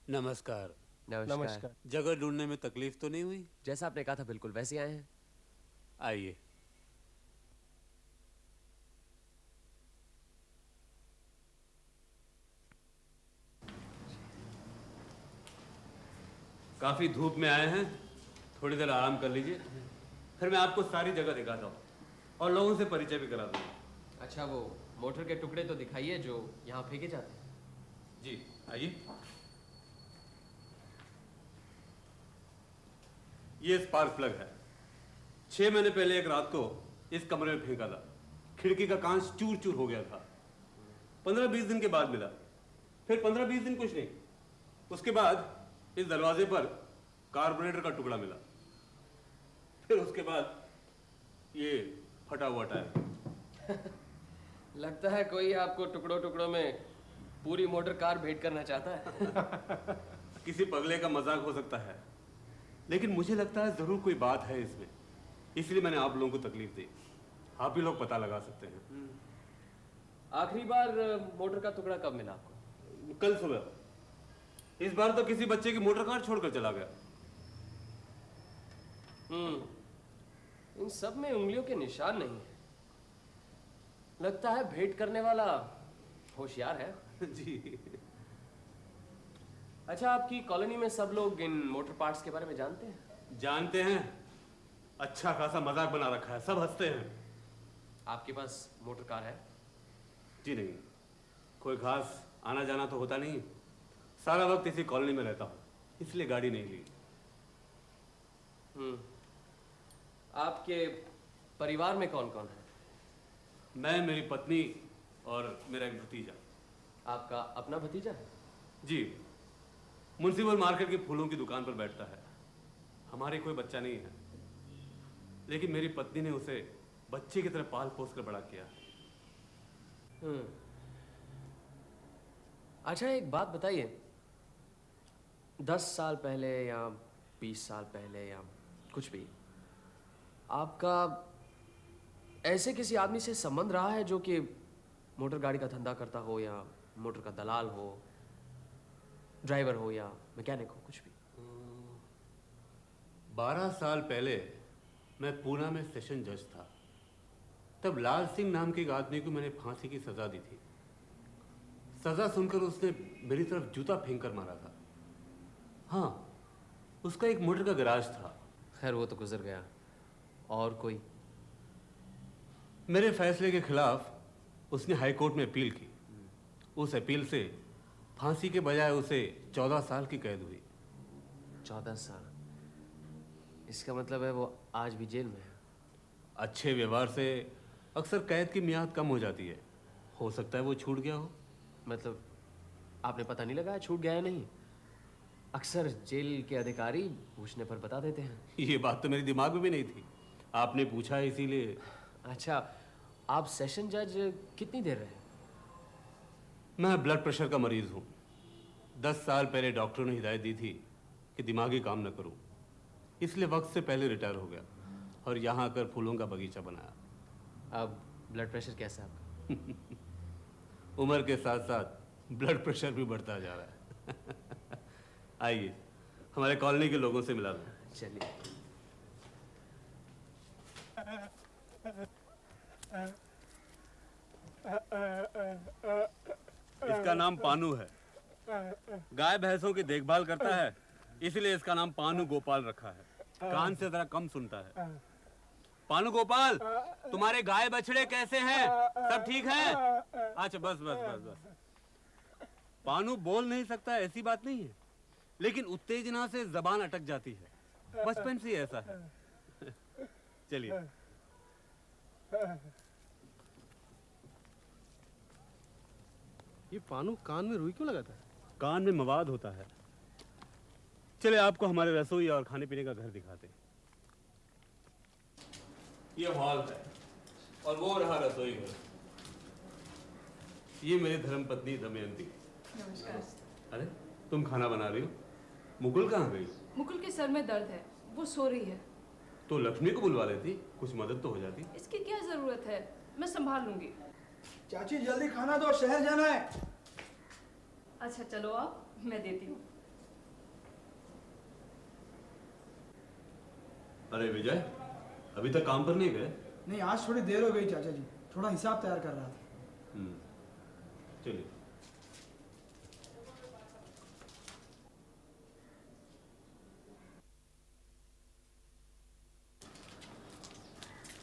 नमस्कार। नमस्कार। नमस्कार। जगह ढूंढने में तकलीफ तो नहीं हुई? जैसा आपने कहा था बिल्कुल वैसे आए हैं। आइए। काफी धूप में आए हैं, थोड़ी देर आराम कर लीजिए, फिर मैं आपको सारी जगह दिखाता हूँ और लोगों से परिचय भी करा दूंगा। अच्छा, वो मोटर के टुकड़े तो दिखाइए जो यहाँ फेंके जाते हैं। जी आइए। ये स्पार्क प्लग है। 6 महीने पहले एक रात को इस कमरे में फेंका था। खिड़की का कांच चूर चूर हो गया था। 15-20 दिन के बाद मिला। फिर 15-20 दिन कुछ नहीं, उसके बाद इस दरवाजे पर कार्बोरेटर का टुकड़ा मिला। फिर उसके बाद ये फटा हुआ टायर। लगता है कोई आपको टुकड़ों टुकड़ों में पूरी मोटर कार भेंट करना चाहता है। किसी पगले का मजाक हो सकता है, लेकिन मुझे लगता है जरूर कोई बात है इसमें, इसलिए मैंने आप लोगों को तकलीफ दी। आप ही लोग पता लगा सकते हैं। आखिरी बार मोटर का टुकड़ा कब मिला आपको? कल सुबह। इस बार तो किसी बच्चे की मोटर कार छोड़कर चला गया। इन सब में उंगलियों के निशान नहीं है। लगता है भेंट करने वाला होशियार है। जी। अच्छा, आपकी कॉलोनी में सब लोग इन मोटर पार्ट्स के बारे में जानते हैं? जानते हैं। अच्छा खासा मजाक बना रखा है, सब हंसते हैं। आपके पास मोटर कार है? जी नहीं, कोई खास आना जाना तो होता नहीं। सारा वक्त इसी कॉलोनी में रहता हूँ, इसलिए गाड़ी नहीं ली। आपके परिवार में कौन कौन है? मैं, मेरी पत्नी और मेरा एक भतीजा। आपका अपना भतीजा है? जी, म्युनिसिपल मार्केट के फूलों की दुकान पर बैठता है। हमारे कोई बच्चा नहीं है, लेकिन मेरी पत्नी ने उसे बच्चे की तरह पाल पोस कर बड़ा किया। अच्छा, एक बात बताइए, 10 साल पहले या 20 साल पहले या कुछ भी, आपका ऐसे किसी आदमी से संबंध रहा है जो कि मोटर गाड़ी का धंधा करता हो, या मोटर का दलाल हो, ड्राइवर हो, या मैकेनिक हो, कुछ भी? 12 साल पहले मैं पूना में सेशन जज था। तब लाल सिंह नाम के एक आदमी को मैंने फांसी की सजा दी थी। सजा सुनकर उसने मेरी तरफ जूता फेंक कर मारा था। हाँ, उसका एक मोटर का गैराज था। खैर, वो तो गुजर गया। और कोई? मेरे फैसले के खिलाफ उसने हाई कोर्ट में अपील की। उस अपील से फांसी के बजाय उसे 14 साल की कैद हुई। 14 साल? इसका मतलब है वो आज भी जेल में है? अच्छे व्यवहार से अक्सर कैद की मियाद कम हो जाती है। हो सकता है वो छूट गया हो। मतलब आपने पता नहीं लगाया छूट गया है नहीं? अक्सर जेल के अधिकारी पूछने पर बता देते हैं। ये बात तो मेरे दिमाग में भी नहीं थी, आपने पूछा है इसीलिए। अच्छा, आप सेशन जज कितनी देर रहे? मैं ब्लड प्रेशर का मरीज हूँ। 10 साल पहले डॉक्टरों ने हिदायत दी थी कि दिमागी काम न करूँ, इसलिए वक्त से पहले रिटायर हो गया और यहाँ आकर फूलों का बगीचा बनाया। अब ब्लड प्रेशर कैसा है आपका? उम्र के साथ साथ ब्लड प्रेशर भी बढ़ता जा रहा है। आइए, हमारे कॉलोनी के लोगों से मिला दो। चलिए। इसका नाम पानू है। गाय भैंसों की देखभाल करता है, इसलिए इसका नाम पानू गोपाल रखा है। कान से जरा कम सुनता है। पानू गोपाल, तुम्हारे गाय बछड़े कैसे हैं? सब ठीक है? अच्छा, बस बस बस बस। पानू बोल नहीं सकता ऐसी बात नहीं है, लेकिन उत्तेजना से जबान अटक जाती है। बचपन से ही ऐसा है। चलिए। ये पानू कान में रुई क्यों लगाता है? कान में मवाद होता है। चले आपको हमारे रसोई और खाने पीने का घर दिखाते हैं। ये हॉल है और वो रहा रसोई घर। ये मेरी धर्मपत्नी दमयंती। नमस्कार। अरे, तुम खाना बना रही हो? मुकुल कहाँ गई? मुकुल के सर में दर्द है, वो सो रही है। तो लक्ष्मी को बुलवा लेती, कुछ मदद तो हो जाती। इसकी क्या जरूरत है, मैं संभाल लूंगी। चाची जल्दी खाना दो, शहर जाना है। अच्छा चलो, आप मैं देती हूँ। अरे विजय, अभी तक काम पर नहीं गए? नहीं, आज थोड़ी देर हो गई चाचा जी, थोड़ा हिसाब तैयार कर रहा था। चलिए।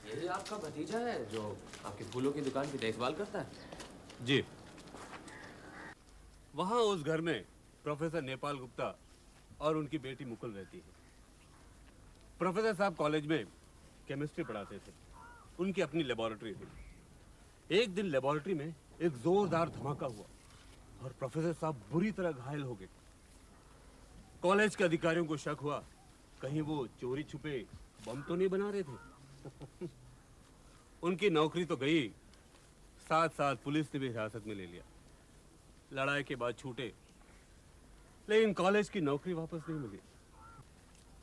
यही आपका भतीजा है जो आपके फूलों की दुकान की देखभाल करता है? जी। वहाँ उस घर में प्रोफेसर नेपाल गुप्ता और उनकी बेटी मुकुल रहती है। प्रोफेसर साहब कॉलेज में केमिस्ट्री पढ़ाते थे। उनकी अपनी लेबोरेटरी थी। एक दिन लेबोरेटरी में एक जोरदार धमाका हुआ और प्रोफेसर साहब बुरी तरह घायल हो गए। कॉलेज के अधिकारियों को शक हुआ कहीं वो चोरी छुपे बम तो नहीं बना रहे थे। उनकी नौकरी तो गई, साथ साथ पुलिस ने भी हिरासत में ले लिया। लड़ाई के बाद छूटे, लेकिन कॉलेज की नौकरी वापस नहीं मिली।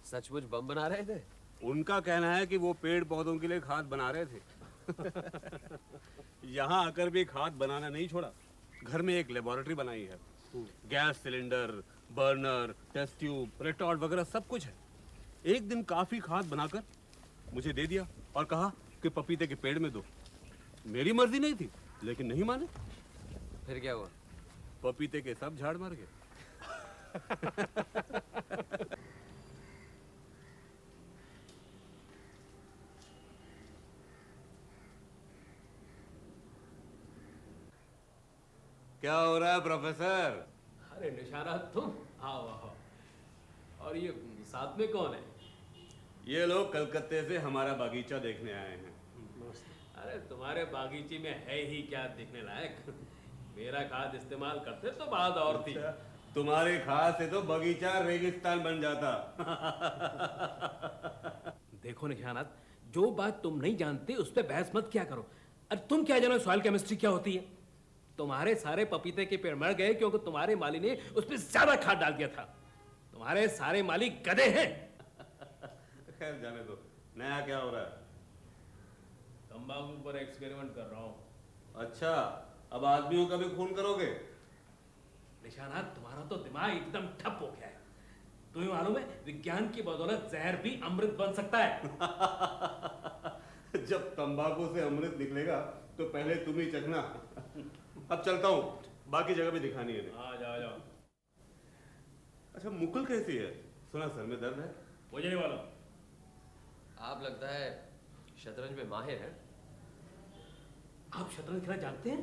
सचमुच बम बना रहे थे? उनका कहना है कि वो पेड़ पौधों के लिए खाद बना रहे थे। यहाँ आकर भी खाद बनाना नहीं छोड़ा। घर में एक लेबोरेटरी बनाई है। Gas cylinder, burner, test tube, retort वगैरह सब कुछ है। एक दिन काफी खाद बनाकर मुझे दे दिया और कहा कि पपीते के पेड़ में दो। मेरी मर्जी नहीं थी, लेकिन नहीं माने। फिर क्या हुआ? पपीते के सब झाड़ मार गए। क्या हो रहा है प्रोफेसर? अरे निशाना, तुम आओ आओ। और ये साथ में कौन है? ये लोग कलकत्ते से हमारा बागीचा देखने आए हैं। अरे तुम्हारे बागीचे में है ही क्या देखने लायक? मेरा खाद इस्तेमाल करते तो बात और थी। तुम्हारे खाद से तो बगीचा रेगिस्तान बन जाता। देखो निशानात, जो बात तुम नहीं जानते उस पर बहस मत क्या करो। अरे तुम क्या जानो सॉइल केमिस्ट्री क्या होती है? तुम्हारे सारे पपीते के पेड़ मर गए क्योंकि तुम्हारे माली ने उस पर ज्यादा खाद डाल दिया था। तुम्हारे सारे माली गधे हैं। खैर जाने दो, नया क्या हो रहा है? तंबाकू पर एक्सपेरिमेंट कर रहा हूँ। अच्छा, अब आदमियों का भी खून करोगे? निशानात, तुम्हारा तो दिमाग एकदम ठप हो गया है। तुम्हें मालूम है विज्ञान की बदौलत जहर भी अमृत बन सकता है। जब तंबाकू से अमृत निकलेगा तो पहले तुम ही चखना। अब चलता हूँ, बाकी जगह भी दिखानी है। आ जाओ जाओ। अच्छा, मुकुल कैसी है? सुना सर में दर्द है। मुझे नहीं मालूम। आप लगता है शतरंज में माहिर हैं। आप शतरंज खेलना जानते हैं?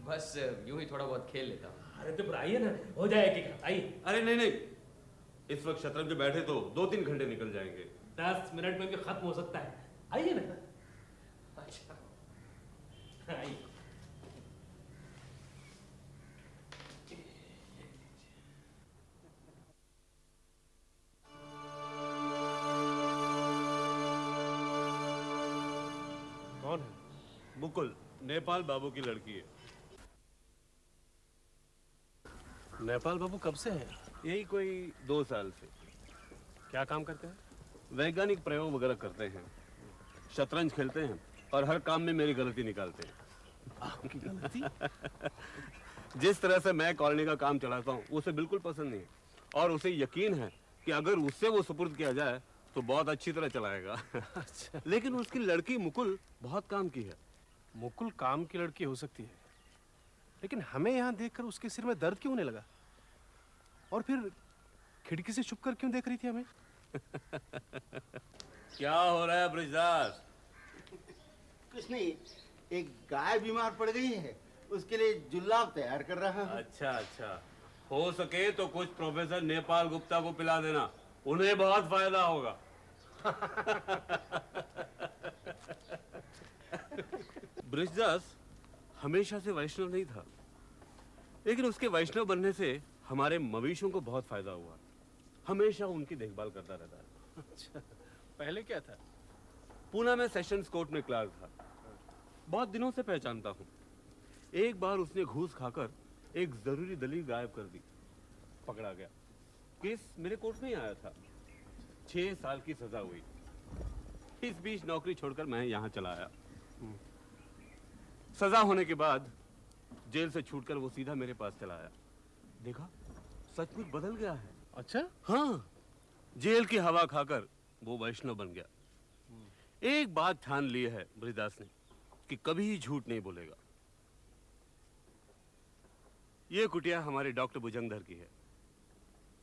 बस यूं ही थोड़ा बहुत खेल लेता हूँ। अरे तो फिर आइए ना, हो जाएगी क्या? आइए। अरे नहीं नहीं, इस वक्त शतरंज पे बैठे तो 2-3 घंटे निकल जाएंगे। 10 मिनट में भी खत्म हो सकता है। आइए ना। अच्छा, आइए। कौन है? मुकुल नेपाल बाबू की लड़की है। नेपाल बाबू कब से है? यही कोई 2 साल से। क्या काम करते हैं? वैज्ञानिक प्रयोग वगैरह करते हैं, शतरंज खेलते हैं और हर काम में मेरी गलती निकालते हैं। आपकी गलती? जिस तरह से मैं कॉलोनी का काम चलाता हूँ उसे बिल्कुल पसंद नहीं है और उसे यकीन है कि अगर उससे वो सुपुर्द किया जाए तो बहुत अच्छी तरह चलाएगा। अच्छा। लेकिन उसकी लड़की मुकुल बहुत काम की है। मुकुल काम की लड़की हो सकती है, लेकिन हमें यहाँ देखकर उसके सिर में दर्द क्यों होने लगा? और फिर खिड़की से छुपकर क्यों देख रही थी हमें? क्या हो रहा है ब्रिजदास? कुछ नहीं, एक गाय बीमार पड़ गई है, उसके लिए जुल्लाब तैयार कर रहा हूँ। अच्छा अच्छा, हो सके तो कुछ प्रोफेसर नेपाल गुप्ता को पिला देना, उन्हें बहुत फायदा होगा। ब्रिजदास हमेशा से वैष्णव नहीं था, लेकिन उसके वैष्णव बनने से हमारे मवेशियों को बहुत फायदा हुआ। हमेशा उनकी देखभाल करता रहता है। अच्छा, पहले क्या था? पूना में सेशंस कोर्ट में क्लार्क था। बहुत दिनों से पहचानता हूँ। एक बार उसने घूस खाकर एक जरूरी दलील गायब कर दी, पकड़ा गया। केस मेरे कोर्ट में ही आया था। 6 साल की सजा हुई। इस बीच नौकरी छोड़कर मैं यहाँ चला आया। सजा होने के बाद जेल से छूटकर वो सीधा मेरे पास चला आया। देखा, सचमुच बदल गया है। अच्छा, हाँ, जेल की हवा खाकर वो वैष्णव बन गया। एक बात ठान ली है बृहदास ने कि कभी झूठ नहीं बोलेगा। ये कुटिया हमारे डॉक्टर भुजंगधर की है।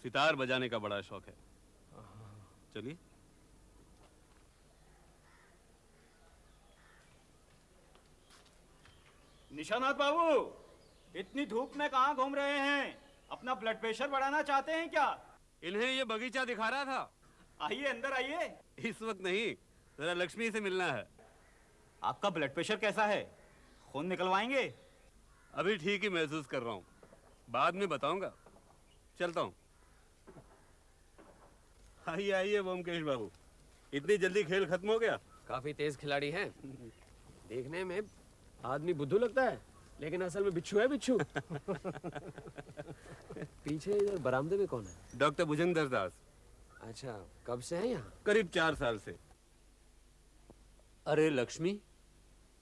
सितार बजाने का बड़ा शौक है। चलिए। निशानाथ बाबू, इतनी धूप में कहाँ घूम रहे हैं? अपना ब्लड प्रेशर बढ़ाना चाहते हैं क्या? इन्हें ये बगीचा दिखा रहा था। आइए अंदर आइए। इस वक्त नहीं, जरा लक्ष्मी से मिलना है। आपका ब्लड प्रेशर कैसा है? खून निकलवाएंगे? अभी ठीक ही महसूस कर रहा हूँ, बाद में बताऊंगा। चलता हूँ। आइए आइए ब्योमकेश बाबू, इतनी जल्दी खेल खत्म हो गया? काफी तेज खिलाड़ी हैं। देखने में आदमी बुद्धू लगता है, लेकिन असल में बिच्छू है, बिच्छू। पीछे इधर बरामदे में कौन है? डॉक्टर भुजंगधर दास। अच्छा, कब से हैं यहाँ? करीब 4 साल से। अरे लक्ष्मी,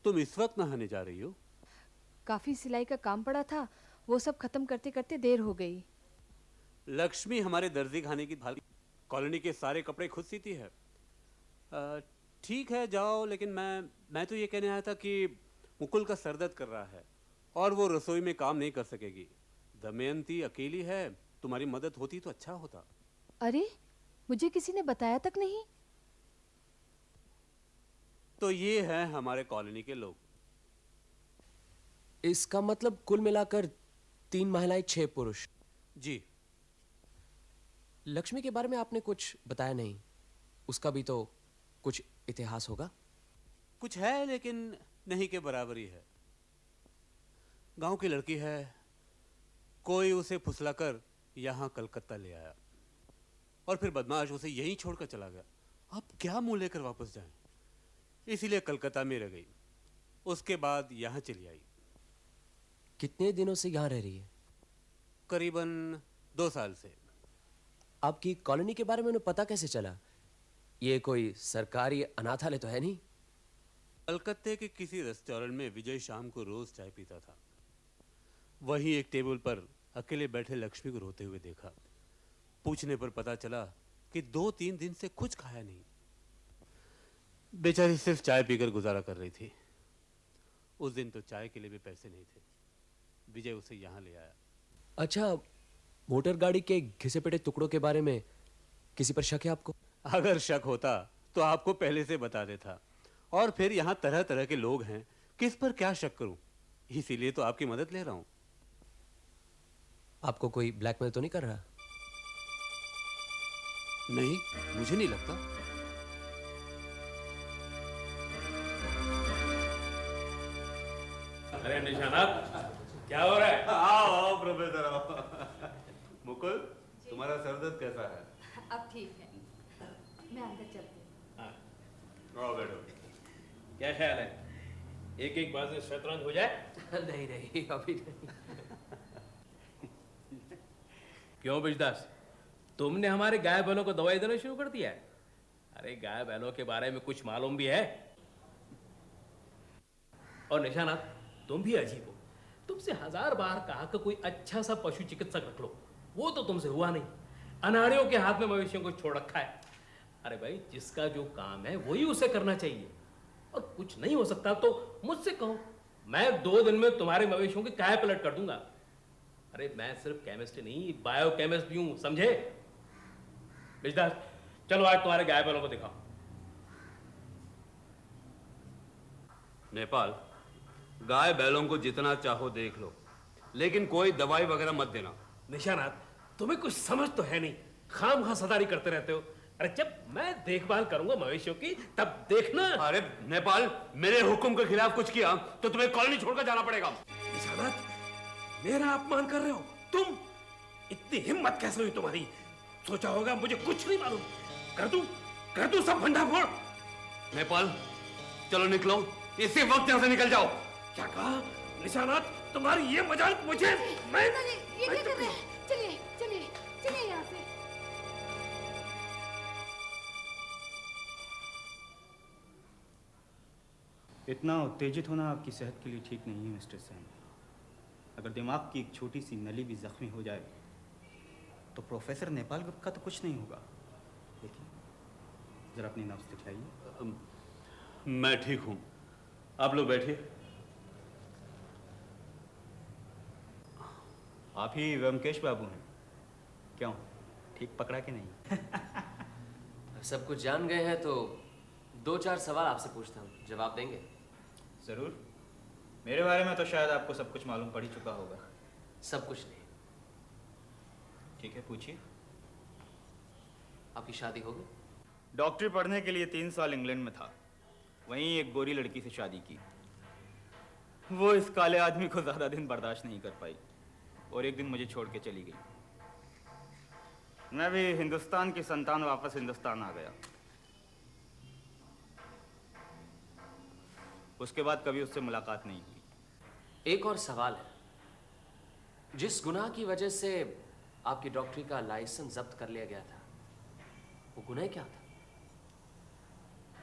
तुम इस वक्त नहाने जा रही हो? काफी सिलाई का काम पड़ा था, वो सब खत्म करते करते देर हो गई। लक्ष्मी हमारे दर्जी खाने की भाली कॉलोनी के सारे कपड़े खुद सीती है। ठीक है जाओ, लेकिन मैं तो ये कहने आया था कि मुकुल का सर दर्द कर रहा है और वो रसोई में काम नहीं कर सकेगी। दमयंती अकेली है, तुम्हारी मदद होती तो अच्छा होता। अरे, मुझे किसी ने बताया तक नहीं। तो ये हैं हमारे कॉलोनी के लोग। इसका मतलब कुल मिलाकर 3 महिलाएं 6 पुरुष। जी। लक्ष्मी के बारे में आपने कुछ बताया नहीं। उसका भी तो कुछ इतिहास होगा। कुछ है, लेकिन नहीं के बराबर ही है। गांव की लड़की है, कोई उसे फुसलाकर यहाँ कलकत्ता ले आया और फिर बदमाश उसे यहीं छोड़कर चला गया। अब क्या मुंह लेकर वापस जाएं? इसीलिए कलकत्ता में रह गई। उसके बाद यहाँ चली आई। कितने दिनों से यहाँ रह रही है? करीबन 2 साल से। आपकी कॉलोनी के बारे में उन्हें पता कैसे चला? ये कोई सरकारी अनाथालय तो है नहीं? कलकत्ते के किसी रेस्टोरेंट में विजय शाम को रोज चाय पीता था। वहीं एक टेबल पर अकेले बैठे लक्ष्मी को रोते हुए देखा। पूछने पर पता चला कि 2-3 दिन से कुछ खाया नहीं। बेचारी सिर्फ चाय पीकर गुजारा कर रही थी। उस दिन तो चाय के लिए भी पैसे नहीं थे। विजय उसे यहाँ ले आया। अच्छा, मोटर गाड़ी के घिसे पिटे टुकड़ों के बारे में किसी पर शक है आपको? अगर शक होता तो आपको पहले से बता देता। और फिर यहाँ तरह तरह के लोग हैं, किस पर क्या शक करूं? इसीलिए तो आपकी मदद ले रहा हूं। आपको कोई ब्लैकमेल तो नहीं कर रहा? नहीं, मुझे नहीं लगता। अरे निशानाथ, क्या हो रहा है? आओ आओ प्रोफेसर आओ। मुकुल, तुम्हारा सर दर्द कैसा है? अब ठीक है, मैं अंदर चलती हूँ। आओ बैठो। क्या ख्याल है, एक एक बार से शतरंज हो जाए? नहीं नहीं, अभी नहीं। क्यों बिजदास, तुमने हमारे गाय बैलों को दवाई देना शुरू कर दिया है? अरे गाय बैलों के बारे में कुछ मालूम भी है? और निशानाथ, तुम भी अजीब हो। तुमसे 1000 बार कहा कि कोई अच्छा सा पशु चिकित्सक रख लो, वो तो तुमसे हुआ नहीं। अनाड़ियों के हाथ में मवेशियों को छोड़ रखा है। अरे भाई, जिसका जो काम है वही उसे करना चाहिए। और कुछ नहीं हो सकता तो मुझसे कहो, मैं 2 दिन में तुम्हारे मवेशियों की काया पलट कर दूंगा। अरे मैं सिर्फ केमिस्ट नहीं, बायो केमिस्ट भी हूं, समझे? बिजदास, चलो आज तुम्हारे गाय बैलों को दिखाओ। नेपाल, गाय बैलों को जितना चाहो देख लो, लेकिन कोई दवाई वगैरह मत देना। निशानाथ, तुम्हें कुछ समझ तो है नहीं, खामखा सदारी करते रहते हो। अरे जब मैं देखभाल करूंगा मवेशियों की, तब देखना। अरे नेपाल, मेरे हुक्म के खिलाफ कुछ किया तो तुम्हें कॉलोनी छोड़कर जाना पड़ेगा। निशानाथ, मेरा अपमान कर रहे हो तुम? इतनी हिम्मत कैसे हुई तुम्हारी? सोचा होगा मुझे कुछ नहीं मालूम। कर दूं सब भंडा फोड़। नेपाल, चलो निकलो, इसी वक्त यहाँ से निकल जाओ। क्या कहा निशानाथ? तुम्हारी ये मजाल मुझे? मैं ये क्या कर रहे हैं? चलिए चलिए चलिए यहाँ से। इतना उत्तेजित होना आपकी सेहत के लिए ठीक नहीं है मिस्टर सैम। अगर दिमाग की एक छोटी सी नली भी जख्मी हो जाए तो प्रोफेसर नेपाल गुप्ता का तो कुछ नहीं होगा। देखिए, जरा अपनी नब्ज दिखाइए। मैं ठीक हूं, आप लोग बैठिए। आप ही व्योमकेश बाबू हैं? क्यों, ठीक पकड़ा कि नहीं? सब कुछ जान गए हैं तो 2-4 सवाल आपसे पूछता हूँ, जवाब देंगे? ज़रूर। मेरे बारे में तो शायद आपको सब कुछ मालूम पड़ ही चुका होगा। सब कुछ नहीं। ठीक है, पूछिए। आपकी शादी हो गई? डॉक्टरी पढ़ने के लिए 3 साल इंग्लैंड में था, वहीं एक गोरी लड़की से शादी की। वो इस काले आदमी को ज़्यादा दिन बर्दाश्त नहीं कर पाई और एक दिन मुझे छोड़ के चली गई। मैं भी हिंदुस्तान की संतान वापस हिंदुस्तान आ गया। उसके बाद कभी उससे मुलाकात नहीं हुई। एक और सवाल है, जिस गुनाह की वजह से आपकी डॉक्टरी का लाइसेंस जब्त कर लिया गया था, वो गुनाह क्या था?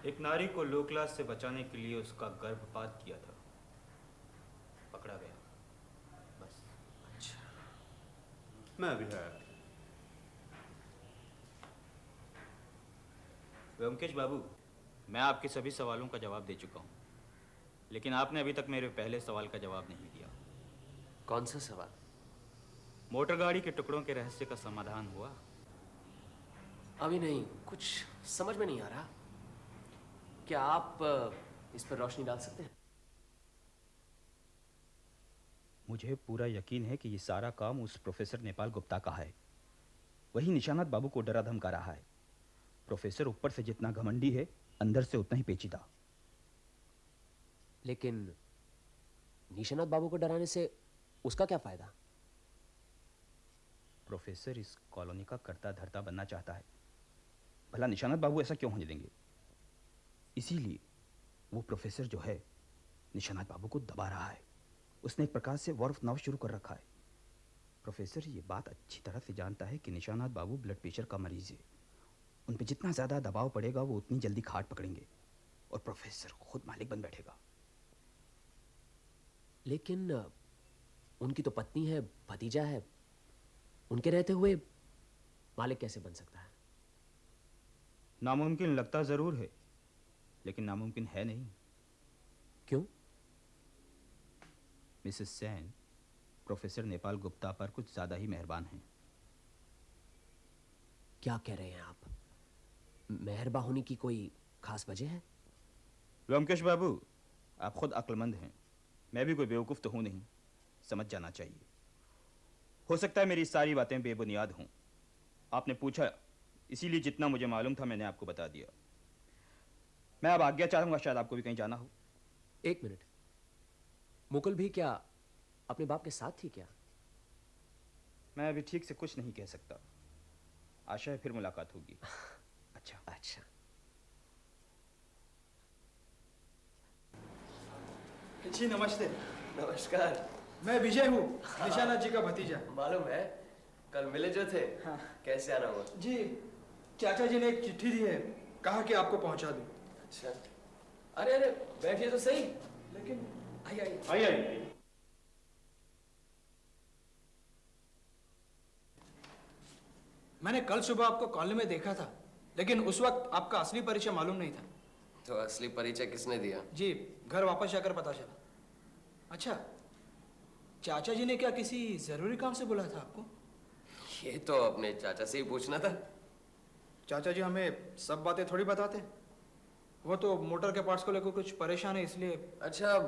एक नारी को लो क्लास से बचाने के लिए उसका गर्भपात किया था, पकड़ा गया, बस। अच्छा। मैं अभी आया। व्योमकेश बाबू, मैं आपके सभी सवालों का जवाब दे चुका हूँ, लेकिन आपने अभी तक मेरे पहले सवाल का जवाब नहीं दिया। कौन सा सवाल? मोटर गाड़ी के टुकड़ों के रहस्य का समाधान हुआ? अभी नहीं, कुछ समझ में नहीं आ रहा। क्या आप इस पर रोशनी डाल सकते हैं? मुझे पूरा यकीन है कि ये सारा काम उस प्रोफेसर नेपाल गुप्ता का है। वही निशानात बाबू को डरा धमका रहा है। प्रोफेसर ऊपर से जितना घमंडी है, अंदर से उतना ही पेचीदा। लेकिन निशानात बाबू को डराने से उसका क्या फायदा? प्रोफेसर इस कॉलोनी का करता धरता बनना चाहता है। भला निशानात बाबू ऐसा क्यों होने देंगे? इसीलिए वो प्रोफेसर जो है, निशानात बाबू को दबा रहा है। उसने एक प्रकार से वॉर ऑफ नव शुरू कर रखा है। प्रोफेसर ये बात अच्छी तरह से जानता है कि निशानात बाबू ब्लड प्रेशर का मरीज है। उन पर जितना ज़्यादा दबाव पड़ेगा, वो उतनी जल्दी खाट पकड़ेंगे और प्रोफेसर खुद मालिक बन बैठेगा। लेकिन उनकी तो पत्नी है, भतीजा है, उनके रहते हुए मालिक कैसे बन सकता है? नामुमकिन लगता ज़रूर है, लेकिन नामुमकिन है नहीं। क्यों? मिसेस सेन प्रोफेसर नेपाल गुप्ता पर कुछ ज़्यादा ही मेहरबान हैं। क्या कह रहे हैं आप? मेहरबा होने की कोई खास वजह है? व्योमकेश बाबू, आप खुद अक्लमंद हैं, मैं भी कोई बेवकूफ़ तो हूँ नहीं, समझ जाना चाहिए। हो सकता है मेरी सारी बातें बेबुनियाद हों। आपने पूछा, इसीलिए जितना मुझे मालूम था मैंने आपको बता दिया। मैं अब आज्ञा चाहूँगा, शायद आपको भी कहीं जाना हो। 1 मिनट, मुकुल भी क्या अपने बाप के साथ थी क्या? मैं अभी ठीक से कुछ नहीं कह सकता। आशा है फिर मुलाकात होगी। अच्छा। अच्छा। जी नमस्ते। नमस्कार। मैं विजय हूँ, निशानाथ जी का भतीजा। मालूम है, कल मिले जो थे। हाँ। कैसे आना हुआ? जी चाचा जी ने एक चिट्ठी दी है, कहा कि आपको पहुंचा दूं। अच्छा। अरे अरे, बैठिए तो सही। लेकिन आइए आइए। मैंने कल सुबह आपको कॉलेज में देखा था, लेकिन उस वक्त आपका असली परिचय मालूम नहीं था। तो असली परिचय किसने दिया? जी घर वापस जाकर पता चला। अच्छा, चाचा जी ने क्या किसी जरूरी काम से बुलाया था आपको? ये तो अपने चाचा से ही पूछना था। चाचा जी हमें सब बातें थोड़ी बताते। वो तो मोटर के पार्ट्स को लेकर कुछ परेशान है, इसलिए। अच्छा,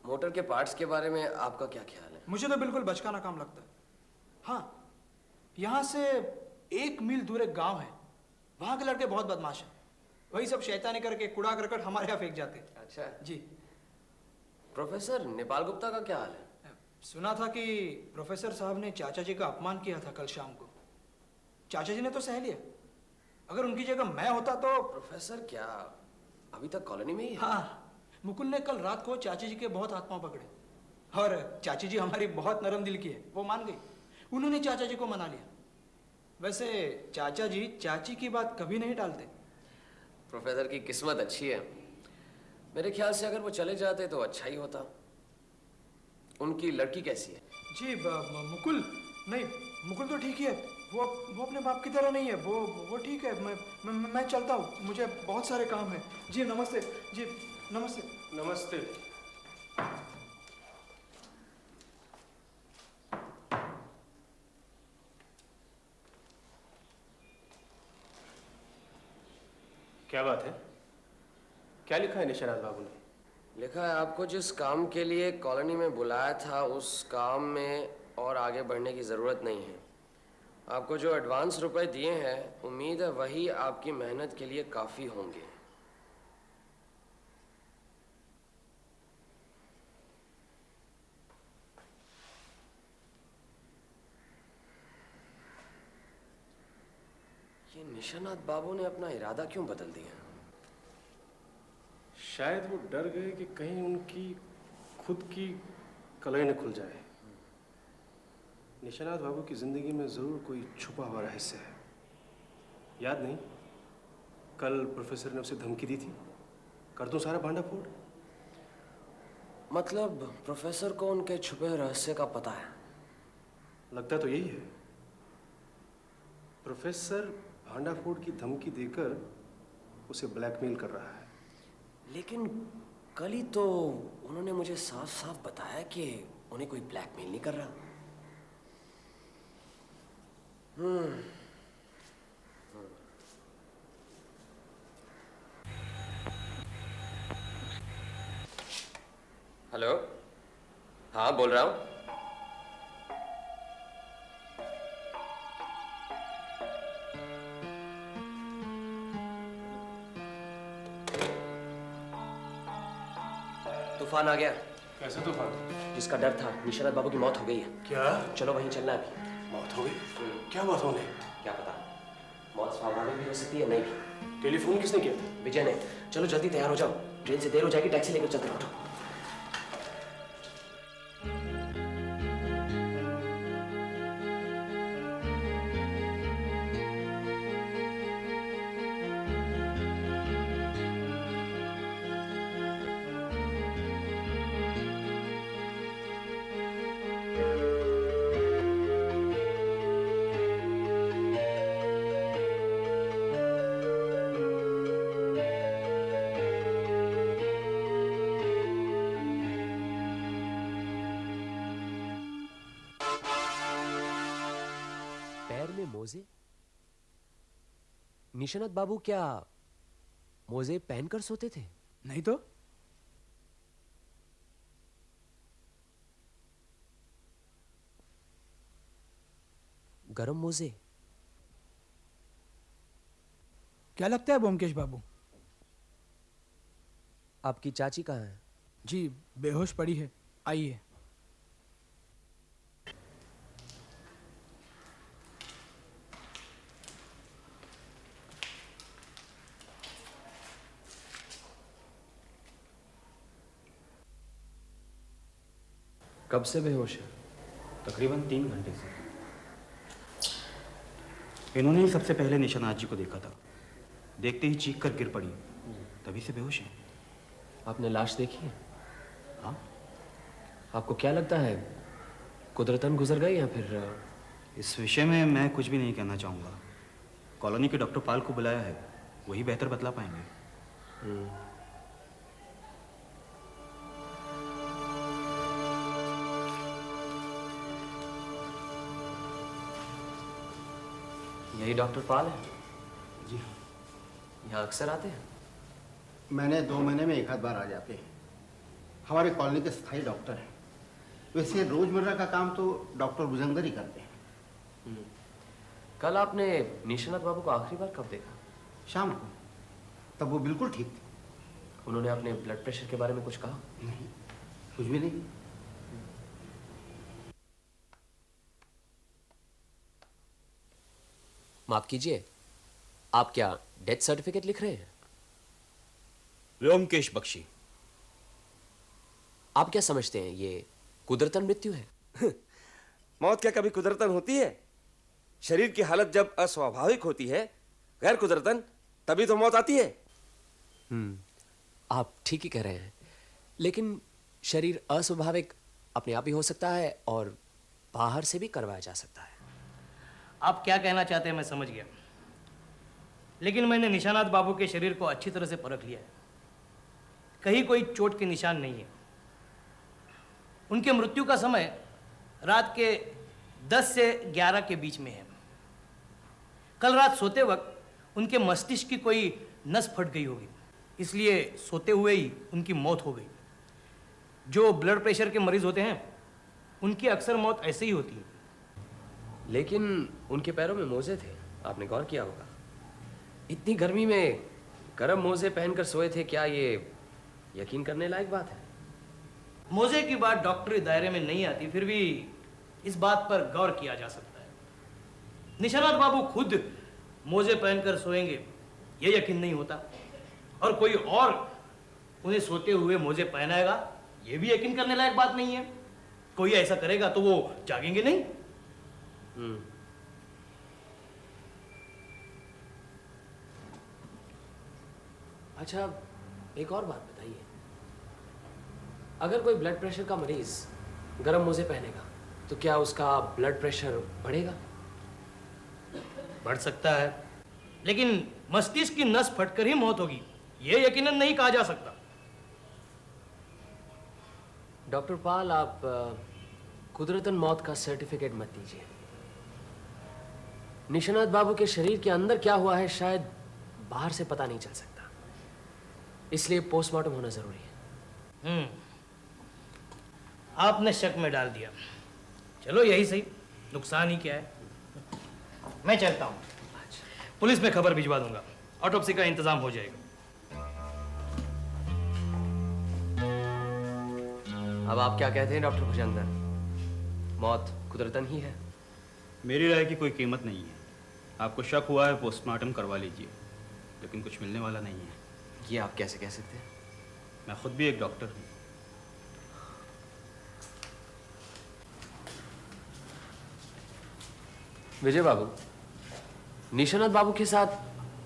मोटर के पार्ट्स के बारे में आपका क्या ख्याल है? मुझे तो बिल्कुल बचकाना काम लगता है। हाँ, यहाँ से 1 मील दूर एक गांव है, वहाँ के लड़के बहुत बदमाश हैं। वही सब शैतानी करके कूड़ा करकट हमारे यहाँ फेंक जाते हैं। अच्छा जी। प्रोफेसर नेपाल गुप्ता का क्या हाल है? सुना था कि प्रोफेसर साहब ने चाचा जी का अपमान किया था कल शाम को। चाचा जी ने तो सह लिया। अगर उनकी जगह मैं होता तो। प्रोफेसर क्या अभी तक कॉलोनी में ही है? हाँ, मुकुल ने कल रात को चाची जी के बहुत हाथ पांव पकड़े और चाची जी हमारी बहुत नरम दिल की है, वो मान गई। उन्होंने चाचा जी को मना लिया। वैसे चाचा जी चाची की बात कभी नहीं टालते। प्रोफेसर की किस्मत अच्छी है। मेरे ख्याल से अगर वो चले जाते तो अच्छा ही होता। उनकी लड़की कैसी है? जी मुकुल नहीं, मुकुल तो ठीक ही है। वो अपने बाप की तरह नहीं है। वो ठीक है। मैं चलता हूँ, मुझे बहुत सारे काम है। जी नमस्ते। जी नमस्ते। नमस्ते। क्या बात है? क्या लिखा है निशानाथ बाबू ने? लिखा है आपको जिस काम के लिए कॉलोनी में बुलाया था उस काम में और आगे बढ़ने की ज़रूरत नहीं है। आपको जो एडवांस रुपए दिए हैं उम्मीद है वही आपकी मेहनत के लिए काफ़ी होंगे। ये निशानाथ बाबू ने अपना इरादा क्यों बदल दिया? शायद वो डर गए कि कहीं उनकी खुद की कलई न खुल जाए। निशानाथ बाबू की जिंदगी में जरूर कोई छुपा हुआ रहस्य है। याद नहीं, कल प्रोफेसर ने उसे धमकी दी थी, कर दूं सारा भांडा फोड़। मतलब प्रोफेसर को उनके छुपे रहस्य का पता है? लगता तो यही है। प्रोफेसर भांडा फोड़ की धमकी देकर उसे ब्लैकमेल कर रहा है। लेकिन कल ही तो उन्होंने मुझे साफ साफ बताया कि उन्हें कोई ब्लैकमेल नहीं कर रहा। हेलो, हाँ बोल रहा हूँ। तूफान आ गया। कैसे तूफान? जिसका डर था, निशानाथ बाबू की मौत हो गई है। क्या? चलो वहीं चलना है अभी। मौत हो गई? क्या बात होने? क्या पता, मौत स्वाभाविक भी हो सकती है, नहीं भी। टेलीफोन किसने किया था? विजय ने। चलो जल्दी तैयार हो जाओ, ट्रेन से देर हो जाएगी, टैक्सी लेकर चलते उठो। पैर में मोजे? निशानाथ बाबू क्या मोजे पहनकर सोते थे? नहीं तो। गरम मोजे? क्या लगता है ब्योमकेश बाबू? आपकी चाची कहाँ है? जी बेहोश पड़ी है, आइए। कब से बेहोश है? तकरीबन 3 घंटे से। इन्होंने ही सबसे पहले निशानाथ जी को देखा था। देखते ही चीख कर गिर पड़ी, तभी से बेहोश है। आपने लाश देखी है? हाँ। आपको क्या लगता है, कुदरतन गुजर गई या फिर? इस विषय में मैं कुछ भी नहीं कहना चाहूँगा। कॉलोनी के डॉक्टर पाल को बुलाया है, वही बेहतर बतला पाएंगे। यही डॉक्टर पाल है? जी हाँ। यहाँ अक्सर आते हैं? मैंने 2 महीने में एक आध बार आ जाते हैं। हमारे कॉलोनी के स्थायी डॉक्टर हैं। वैसे रोजमर्रा का काम तो डॉक्टर भुजंगर ही करते हैं। कल आपने निशानाथ बाबू को आखिरी बार कब देखा? शाम को, तब वो बिल्कुल ठीक थे। उन्होंने अपने ब्लड प्रेशर के बारे में कुछ कहा? नहीं, कुछ भी नहीं। माफ कीजिए, आप क्या डेथ सर्टिफिकेट लिख रहे हैं? व्योमकेश बख्शी। आप क्या समझते हैं ये कुदरतन मृत्यु है? मौत क्या कभी कुदरतन होती है? शरीर की हालत जब अस्वाभाविक होती है, गैर कुदरतन, तभी तो मौत आती है। आप ठीक ही कह रहे हैं, लेकिन शरीर अस्वाभाविक अपने आप ही हो सकता है और बाहर से भी करवाया जा सकता है। आप क्या कहना चाहते हैं मैं समझ गया, लेकिन मैंने निशानाथ बाबू के शरीर को अच्छी तरह से परख लिया है। कहीं कोई चोट के निशान नहीं है। उनके मृत्यु का समय रात के 10 से 11 के बीच में है। कल रात सोते वक्त उनके मस्तिष्क की कोई नस फट गई होगी, इसलिए सोते हुए ही उनकी मौत हो गई। जो ब्लड प्रेशर के मरीज होते हैं उनकी अक्सर मौत ऐसे ही होती है। लेकिन उनके पैरों में मोजे थे, आपने गौर किया होगा। इतनी गर्मी में गर्म मोजे पहनकर सोए थे, क्या ये यकीन करने लायक बात है? मोजे की बात डॉक्टरी दायरे में नहीं आती, फिर भी इस बात पर गौर किया जा सकता है। निशानाथ बाबू खुद मोजे पहनकर सोएंगे ये यकीन नहीं होता, और कोई और उन्हें सोते हुए मोजे पहनाएगा ये भी यकीन करने लायक बात नहीं है। कोई ऐसा करेगा तो वो जागेंगे नहीं। अच्छा, एक और बात बताइए, अगर कोई ब्लड प्रेशर का मरीज गर्म मोजे पहनेगा तो क्या उसका ब्लड प्रेशर बढ़ेगा? बढ़ सकता है, लेकिन मस्तिष्क की नस फटकर ही मौत होगी ये यकीनन नहीं कहा जा सकता। डॉक्टर पाल, आप कुदरतन मौत का सर्टिफिकेट मत दीजिए। निशानाथ बाबू के शरीर के अंदर क्या हुआ है शायद बाहर से पता नहीं चल सकता, इसलिए पोस्टमार्टम होना जरूरी है। आपने शक में डाल दिया। चलो यही सही, नुकसान ही क्या है। मैं चलता हूँ, पुलिस में खबर भिजवा दूंगा, ऑटोप्सी का इंतजाम हो जाएगा। अब आप क्या कहते हैं डॉक्टर भुजंगर, मौत कुदरतन ही है? मेरी राय की कोई कीमत नहीं है। आपको शक हुआ है, पोस्टमार्टम करवा लीजिए, लेकिन कुछ मिलने वाला नहीं है। ये आप कैसे कह सकते हैं? मैं खुद भी एक डॉक्टर हूँ। विजय बाबू, निशानाथ बाबू के साथ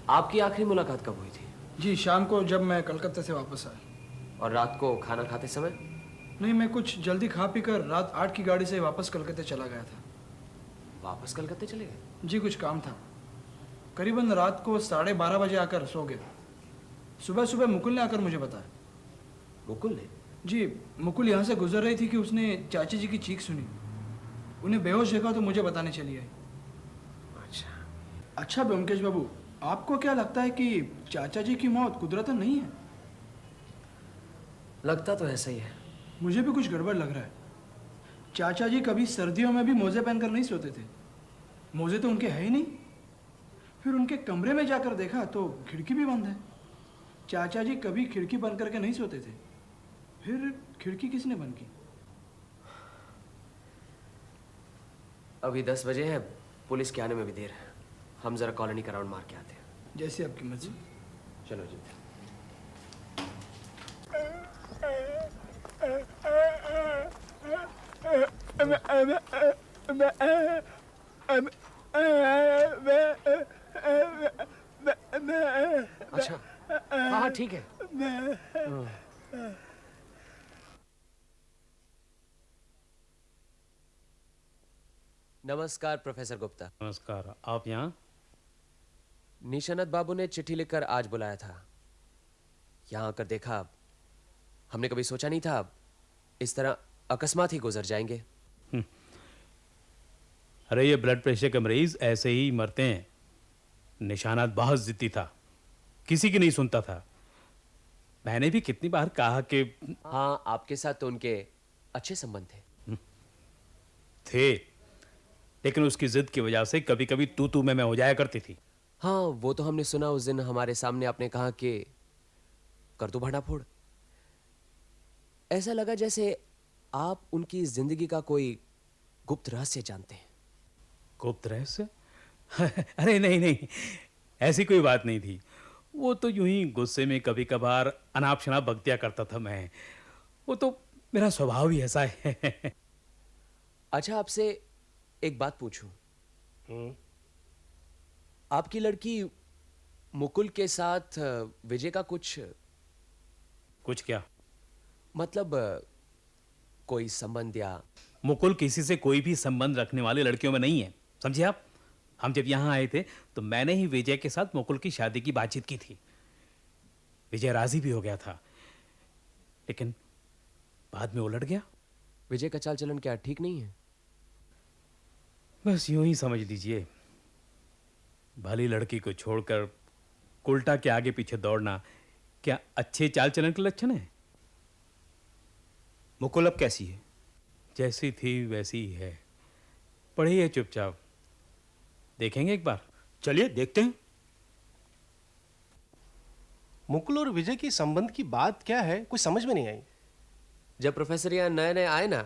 आपकी आखिरी मुलाकात कब हुई थी? जी, शाम को जब मैं कलकत्ता से वापस आया। और रात को खाना खाते समय? नहीं, मैं कुछ जल्दी खा पी कर रात 8 की गाड़ी से वापस कलकत्ते चला गया था। वापस कलकत्ते चले गए? जी, कुछ काम था। करीबन रात को 12:30 बजे आकर सो गए। सुबह सुबह मुकुल ने आकर मुझे बताया। मुकुल ने? जी, मुकुल यहाँ से गुजर रही थी कि उसने चाची जी की चीख सुनी। उन्हें बेहोश देखा तो मुझे बताने चली आई। अच्छा ब्योमकेश बाबू, आपको क्या लगता है कि चाचा जी की मौत कुदरतन नहीं है? लगता तो ऐसा ही है। मुझे भी कुछ गड़बड़ लग रहा है। चाचा जी कभी सर्दियों में भी मोजे पहनकर नहीं सोते थे। मोजे तो उनके है ही नहीं। फिर उनके कमरे में जाकर देखा तो खिड़की भी बंद है। चाचा जी कभी खिड़की बंद करके नहीं सोते थे। फिर खिड़की किसने बंद की? अभी 10 बजे है, पुलिस के आने में भी देर है। हम जरा कॉलोनी का राउंड मार के आते हैं। जैसे आपकी मर्जी। चलो जी। अच्छा, हाँ ठीक है। नमस्कार प्रोफेसर गुप्ता। नमस्कार, आप यहाँ? निशानाथ बाबू ने चिट्ठी लिखकर आज बुलाया था। यहाँ आकर देखा, हमने कभी सोचा नहीं था इस तरह अकस्मात ही गुजर जाएंगे। अरे ये ब्लड प्रेशर के मरीज ऐसे ही मरते हैं। निशानाथ बहुत जिद्दी था, किसी की नहीं सुनता था। मैंने भी कितनी बार कहा कि हाँ, आपके साथ तो उनके अच्छे संबंध थे, लेकिन उसकी जिद की वजह से कभी कभी तू मैं हो जाया करती थी। हाँ, वो तो हमने सुना। उस दिन हमारे सामने आपने कहा कि कर दो भंडाफोड़। ऐसा लगा जैसे आप उनकी जिंदगी का कोई गुप्त रहस्य जानते हैं। गुप्त रहस्य? अरे नहीं, ऐसी कोई बात नहीं थी। वो तो यूं ही गुस्से में कभी कभार अनाप शनाप बक दिया करता था मैं। वो तो मेरा स्वभाव ही ऐसा है। अच्छा, आपसे एक बात पूछूं? आपकी लड़की मुकुल के साथ विजय का कुछ क्या मतलब कोई संबंध या? मुकुल किसी से कोई भी संबंध रखने वाली लड़कियों में नहीं है, समझे आप? हम जब यहाँ आए थे तो मैंने ही विजय के साथ मुकुल की शादी की बातचीत की थी। विजय राजी भी हो गया था, लेकिन बाद में उलट गया। विजय का चाल चलन क्या ठीक नहीं है? बस यूं ही समझ लीजिए, भली लड़की को छोड़कर उल्टा के आगे पीछे दौड़ना क्या अच्छे चाल चलन के लक्षण है? मुकुल अब कैसी है? जैसी थी वैसी ही है, पढ़ी है चुपचाप। देखेंगे एक बार? चलिए देखते हैं। मुकुल और विजय की संबंध की बात क्या है, कुछ समझ में नहीं आई। जब प्रोफेसर यहाँ नए नए आए ना,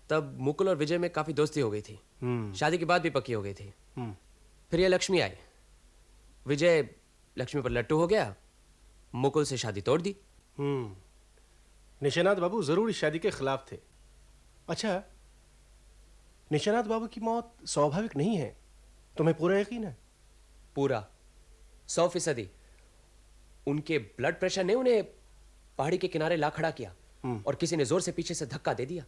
तब मुकुल और विजय में काफी दोस्ती हो गई थी। शादी के बाद भी पक्की हो गई थी। फिर ये लक्ष्मी आई, विजय लक्ष्मी पर लट्टू हो गया, मुकुल से शादी तोड़ दी। निशानाथ बाबू जरूर इस शादी के खिलाफ थे। अच्छा, निशानाथ बाबू की मौत स्वाभाविक नहीं है, तुम्हें पूरा यकीन है? पूरा 100%। उनके ब्लड प्रेशर ने उन्हें पहाड़ी के किनारे ला खड़ा किया और किसी ने जोर से पीछे से धक्का दे दिया।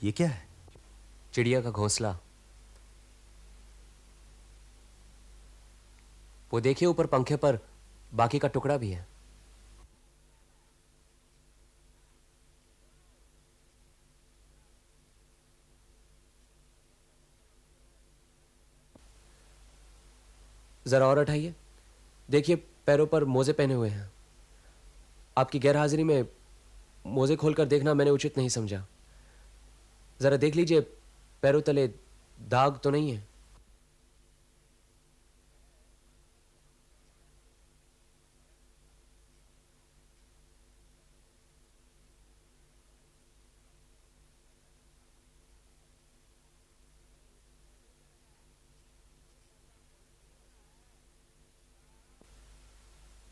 ये क्या है? चिड़िया का घोंसला। वो देखिए ऊपर पंखे पर बाकी का टुकड़ा भी है। जरा और उठाइए, देखिए पैरों पर मोजे पहने हुए हैं। आपकी गैरहाजिरी में मोजे खोलकर देखना मैंने उचित नहीं समझा। जरा देख लीजिए पैरों तले दाग तो नहीं है?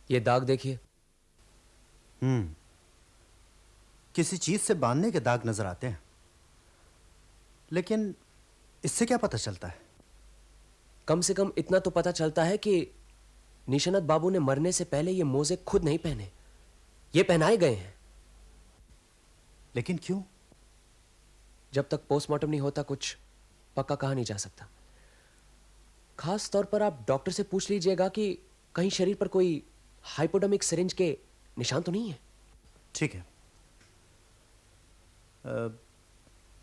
ये दाग देखिए। किसी चीज से बांधने के दाग नजर आते हैं, लेकिन इससे क्या पता चलता है? कम से कम इतना तो पता चलता है कि निशानत बाबू ने मरने से पहले ये मोजे खुद नहीं पहने, ये पहनाए गए हैं। लेकिन क्यों? जब तक पोस्टमार्टम नहीं होता कुछ पक्का कहा नहीं जा सकता। खास तौर पर आप डॉक्टर से पूछ लीजिएगा कि कहीं शरीर पर कोई हाइपोडर्मिक सिरिंज के निशान तो नहीं है। ठीक है,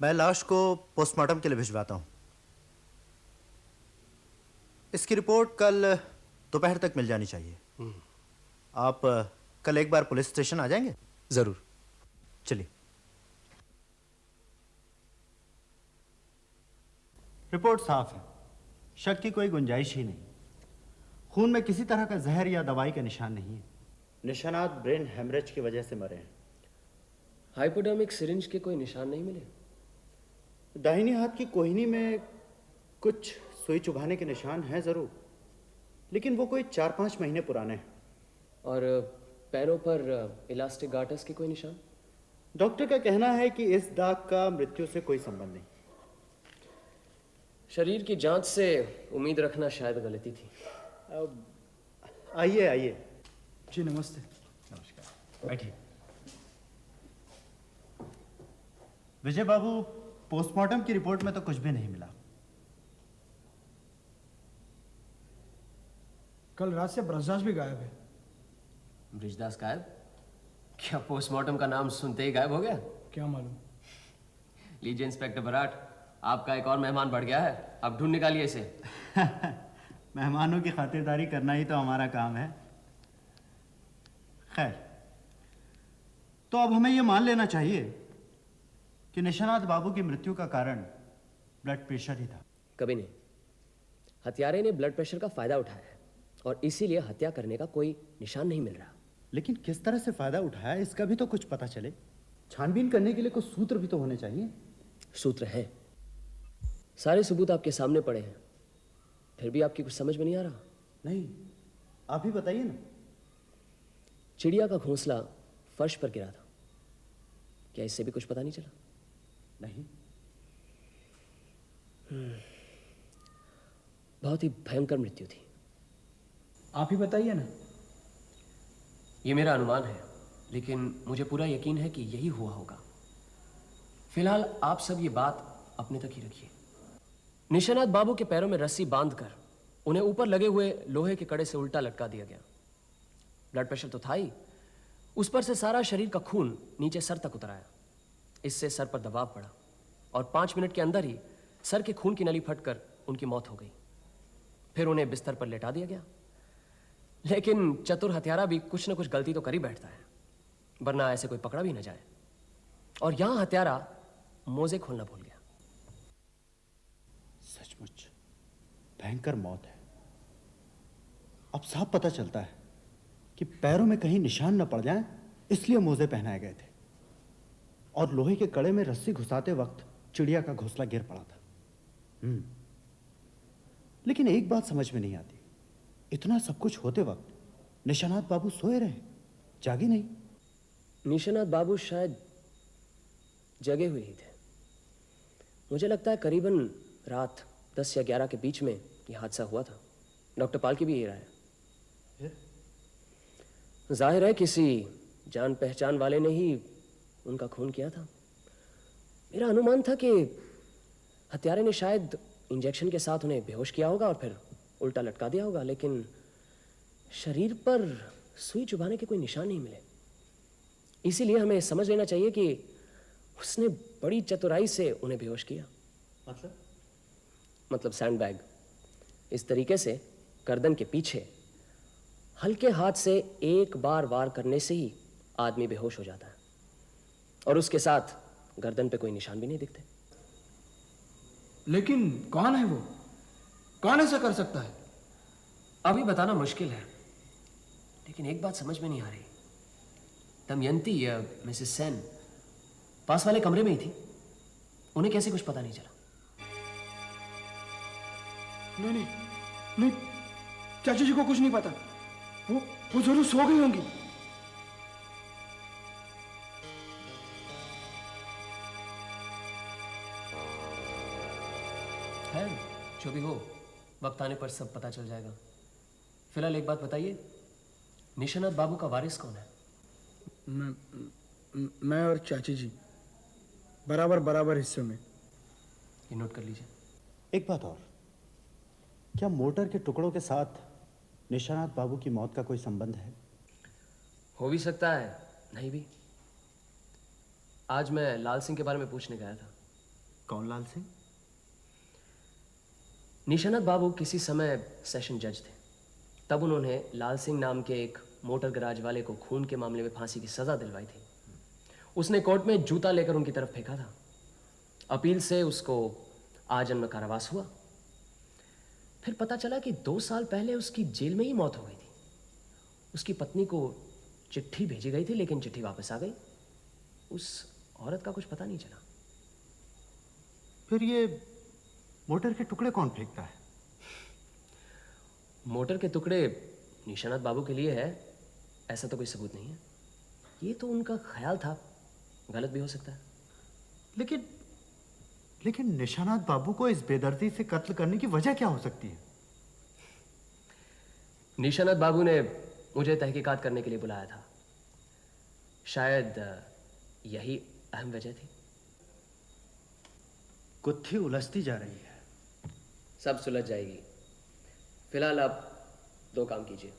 मैं लाश को पोस्टमार्टम के लिए भिजवाता हूं। इसकी रिपोर्ट कल दोपहर तक मिल जानी चाहिए। आप कल एक बार पुलिस स्टेशन आ जाएंगे? जरूर। चलिए। रिपोर्ट साफ है, शक की कोई गुंजाइश ही नहीं। खून में किसी तरह का जहर या दवाई का निशान नहीं है। निशानात ब्रेन हेमरेज की वजह से मरे हैं। हाइपोडर्मिक सिरिंज के कोई निशान नहीं मिले? दाहिनी हाथ की कोहनी में कुछ सुई चुभाने के निशान हैं जरूर, लेकिन वो कोई 4-5 महीने पुराने हैं। और पैरों पर इलास्टिक गार्टर्स के कोई निशान? डॉक्टर का कहना है कि इस दाग का मृत्यु से कोई संबंध नहीं। शरीर की जांच से उम्मीद रखना शायद गलती थी। आइए आइए। जी नमस्ते। नमस्कार, बैठिए। विजय बाबू, पोस्टमार्टम की रिपोर्ट में तो कुछ भी नहीं मिला। कल रात से ब्रजदास भी गायब है। ब्रिजदास गायब? क्या पोस्टमार्टम का नाम सुनते ही गायब हो गया? क्या मालूम। लीजिए इंस्पेक्टर बराट, आपका एक और मेहमान बढ़ गया है, अब ढूंढ निकालिए इसे। मेहमानों की खातिरदारी करना ही तो हमारा काम है। खैर, तो अब हमें यह मान लेना चाहिए कि निशानात बाबू की मृत्यु का कारण ब्लड प्रेशर ही था। कभी नहीं। हत्यारे ने ब्लड प्रेशर का फायदा उठाया है और इसीलिए हत्या करने का कोई निशान नहीं मिल रहा। लेकिन किस तरह से फायदा उठाया इसका भी तो कुछ पता चले। छानबीन करने के लिए कुछ सूत्र भी तो होने चाहिए। सूत्र हैं, सारे सबूत आपके सामने पड़े हैं, फिर भी आपकी कुछ समझ में नहीं आ रहा? नहीं, आप ही बताइए ना। चिड़िया का घोंसला फर्श पर गिरा था। क्या इससे भी कुछ पता नहीं चला? नहीं। बहुत ही भयंकर मृत्यु थी। आप ही बताइए ना। ये मेरा अनुमान है, लेकिन मुझे पूरा यकीन है कि यही हुआ होगा। फिलहाल आप सब ये बात अपने तक ही रखिए। निशानाथ बाबू के पैरों में रस्सी बांधकर उन्हें ऊपर लगे हुए लोहे के कड़े से उल्टा लटका दिया गया। ब्लड प्रेशर तो था ही, उस पर से सारा शरीर का खून नीचे सर तक उतर आया। इससे सर पर दबाव पड़ा और 5 मिनट के अंदर ही सर के खून की नली फटकर उनकी मौत हो गई। फिर उन्हें बिस्तर पर लेटा दिया गया। लेकिन चतुर हत्यारा भी कुछ न कुछ गलती तो कर ही बैठता है, वरना ऐसे कोई पकड़ा भी न जाए। और यहां हत्यारा मोजे खोलना भूल गया। सचमुच भयंकर मौत है। अब साफ पता चलता है कि पैरों में कहीं निशान न पड़ जाएं, इसलिए मोजे पहनाए गए थे और लोहे के कड़े में रस्सी घुसाते वक्त चिड़िया का घोंसला गिर पड़ा था। लेकिन एक बात समझ में नहीं आती, इतना सब कुछ होते वक्त निशानाथ बाबू सोए रहे, जागे नहीं। निशानाथ बाबू शायद जगे हुए ही थे। मुझे लगता है करीबन रात 10 या 11 के बीच में यह हादसा हुआ था। डॉक्टर पाल की भी यही राय है। जाहिर है किसी जान पहचान वाले ने ही उनका खून किया था। मेरा अनुमान था कि हत्यारे ने शायद इंजेक्शन के साथ उन्हें बेहोश किया होगा और फिर उल्टा लटका दिया होगा, लेकिन शरीर पर सुई चुभाने के कोई निशान नहीं मिले। इसीलिए हमें समझ लेना चाहिए कि उसने बड़ी चतुराई से उन्हें बेहोश किया। मतलब सैंडबैग। इस तरीके से गर्दन के पीछे हल्के हाथ से एक बार वार करने से ही आदमी बेहोश हो जाता है और उसके साथ गर्दन पे कोई निशान भी नहीं दिखते। लेकिन कौन है वो? कौन ऐसा कर सकता है? अभी बताना मुश्किल है, लेकिन एक बात समझ में नहीं आ रही। दमयंती या मिसेस सेन पास वाले कमरे में ही थी, उन्हें कैसे कुछ पता नहीं चला? नहीं, चाची जी को कुछ नहीं पता। वो जरूर सो गई होंगी। है, जो भी हो, वक्त आने पर सब पता चल जाएगा। फिलहाल एक बात बताइए, निशानाथ बाबू का वारिस कौन है? मैं और चाची जी बराबर हिस्सों में। ये नोट कर लीजिए। एक बात और, क्या मोटर के टुकड़ों के साथ निशानाथ बाबू की मौत का कोई संबंध है? हो भी सकता है, नहीं भी। आज मैं लाल सिंह के बारे में पूछने गया था। कौन लाल सिंह? निशानाथ बाबू किसी समय सेशन जज थे। तब उन्होंने लाल सिंह नाम के एक मोटर गैराज वाले को खून के मामले में फांसी की सजा दिलवाई थी। उसने कोर्ट में जूता लेकर उनकी तरफ फेंका था। अपील से उसको आजन्म कारावास हुआ। फिर पता चला कि 2 साल पहले उसकी जेल में ही मौत हो गई थी। उसकी पत्नी को चिट्ठी भेजी गई थी, लेकिन चिट्ठी वापस आ गई। उस औरत का कुछ पता नहीं चला। फिर ये मोटर के टुकड़े कौन फेंकता है? मोटर के टुकड़े निशानाथ बाबू के लिए है, ऐसा तो कोई सबूत नहीं है। ये तो उनका ख्याल था, गलत भी हो सकता है। लेकिन निशानाथ बाबू को इस बेदर्दी से कत्ल करने की वजह क्या हो सकती है? निशानाथ बाबू ने मुझे तहकीकात करने के लिए बुलाया था। शायद यही अहम वजह थी। गुत्थी उलझती जा रही है। सब सुलझ जाएगी। फिलहाल आप 2 काम कीजिए।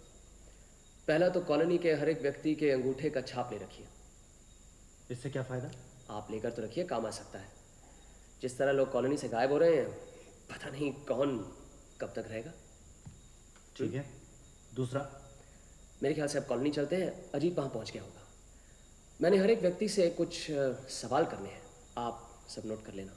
पहला तो कॉलोनी के हर एक व्यक्ति के अंगूठे का छाप ले रखिए। इससे क्या फायदा? आप लेकर तो रखिए, काम आ सकता है। जिस तरह लोग कॉलोनी से गायब हो रहे हैं, पता नहीं कौन कब तक रहेगा। ठीक है। दूसरा? मेरे ख्याल से अब कॉलोनी चलते हैं। अजीत वहाँ पहुँच गया होगा। मैंने हर एक व्यक्ति से कुछ सवाल करने हैं, आप सब नोट कर लेना।